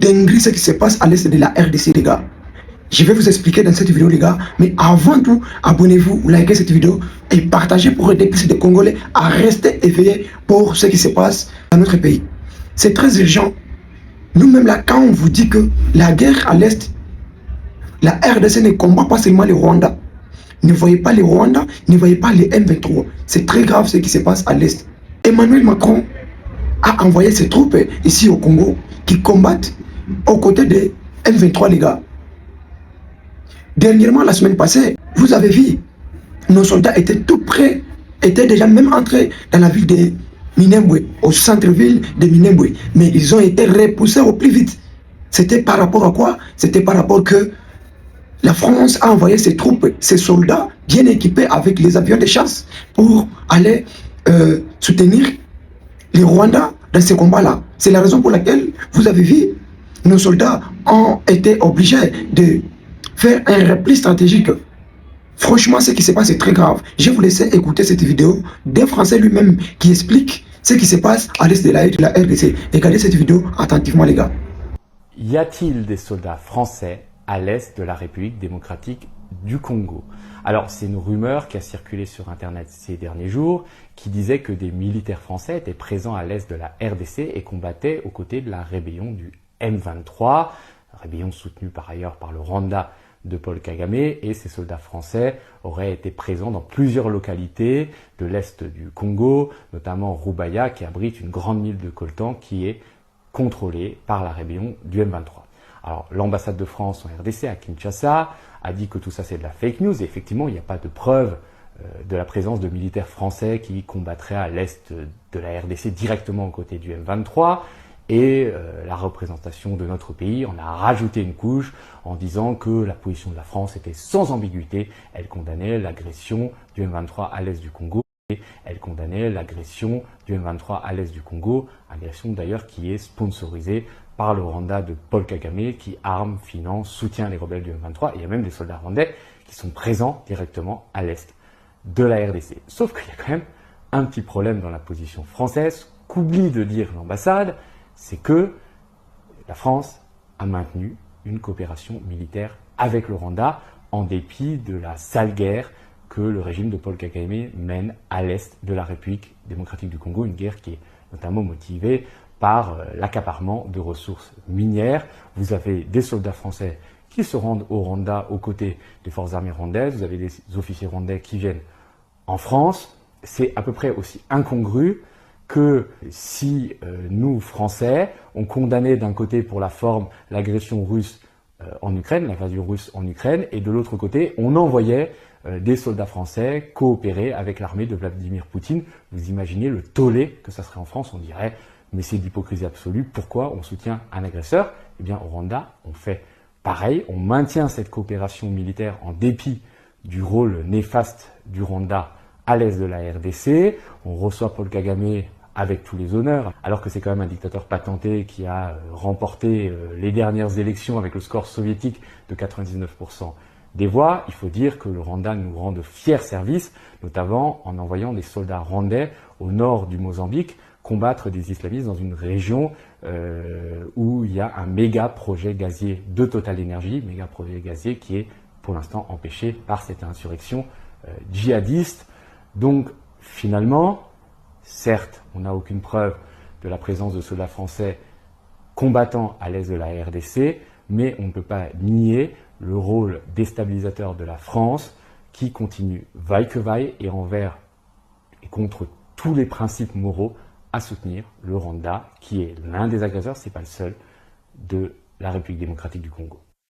dinguerie ce qui se passe à l'est de la RDC, les gars. Je vais vous expliquer dans cette vidéo, les gars. Mais avant tout, abonnez-vous, likez cette vidéo et partagez pour aider plus de Congolais à rester éveillés pour ce qui se passe dans notre pays. C'est très urgent. Nous-mêmes, là, quand on vous dit que la guerre à l'est, la RDC ne combat pas seulement les Rwandais. Ne voyez pas les Rwandais, ne voyez pas les M23. C'est très grave ce qui se passe à l'est. Emmanuel Macron a envoyé ses troupes ici au Congo qui combattent aux côtés des M23, les gars. Dernièrement, la semaine passée, vous avez vu, nos soldats étaient tout prêts, étaient déjà même entrés dans la ville de Minembwe, au centre-ville de Minembwe. Mais ils ont été repoussés au plus vite. C'était par rapport à quoi? C'était par rapport que la France a envoyé ses troupes, ses soldats bien équipés avec les avions de chasse pour aller soutenir les Rwandais dans ces combats-là. C'est la raison pour laquelle vous avez vu, nos soldats ont été obligés de faire un repli stratégique. Franchement, ce qui se passe est très grave. Je vais vous laisser écouter cette vidéo d'un Français lui-même qui explique ce qui se passe à l'est de la RDC. Regardez cette vidéo attentivement, les gars. Y a-t-il des soldats français à l'est de la République démocratique du Congo? Alors, c'est une rumeur qui a circulé sur Internet ces derniers jours qui disait que des militaires français étaient présents à l'est de la RDC et combattaient aux côtés de la rébellion du M23, rébellion soutenue par ailleurs par le Rwanda de Paul Kagame, et ces soldats français auraient été présents dans plusieurs localités de l'est du Congo, notamment Rubaya, qui abrite une grande mine de coltan qui est contrôlée par la rébellion du M23. Alors, l'ambassade de France en RDC à Kinshasa a dit que tout ça c'est de la fake news, et effectivement il n'y a pas de preuve de la présence de militaires français qui combattraient à l'est de la RDC directement aux côtés du M23, et la représentation de notre pays en a rajouté une couche en disant que la position de la France était sans ambiguïté, elle condamnait l'agression du M23 à l'est du Congo, et elle condamnait l'agression du M23 à l'est du Congo, agression d'ailleurs qui est sponsorisée par le Rwanda de Paul Kagame qui arme, finance, soutient les rebelles du M23. Et il y a même des soldats rwandais qui sont présents directement à l'est de la RDC. Sauf qu'il y a quand même un petit problème dans la position française qu'oublie de dire l'ambassade, c'est que la France a maintenu une coopération militaire avec le Rwanda en dépit de la sale guerre que le régime de Paul Kagame mène à l'est de la République démocratique du Congo, une guerre qui est notamment motivée par l'accaparement de ressources minières. Vous avez des soldats français qui se rendent au Rwanda aux côtés des forces armées rwandaises, vous avez des officiers rwandais qui viennent en France. C'est à peu près aussi incongru que si nous, Français, on condamnait d'un côté pour la forme l'agression russe en Ukraine, l'invasion russe en Ukraine, et de l'autre côté, on envoyait des soldats français coopérer avec l'armée de Vladimir Poutine. Vous imaginez le tollé que ça serait en France, on dirait mais c'est de l'hypocrisie absolue. Pourquoi on soutient un agresseur? Eh bien, au Rwanda, on fait pareil. On maintient cette coopération militaire en dépit du rôle néfaste du Rwanda à l'est de la RDC. On reçoit Paul Kagame avec tous les honneurs, alors que c'est quand même un dictateur patenté qui a remporté les dernières élections avec le score soviétique de 99% des voix. Il faut dire que le Rwanda nous rend de fiers services, notamment en envoyant des soldats rwandais au nord du Mozambique combattre des islamistes dans une région où il y a un méga projet gazier de Total Energy, méga projet gazier qui est pour l'instant empêché par cette insurrection djihadiste. Donc finalement, certes, on n'a aucune preuve de la présence de soldats français combattant à l'est de la RDC, mais on ne peut pas nier le rôle déstabilisateur de la France qui continue vaille que vaille et envers et contre tous les principes moraux à soutenir le Rwanda, qui est l'un des agresseurs, c'est pas le seul, de la République démocratique du Congo.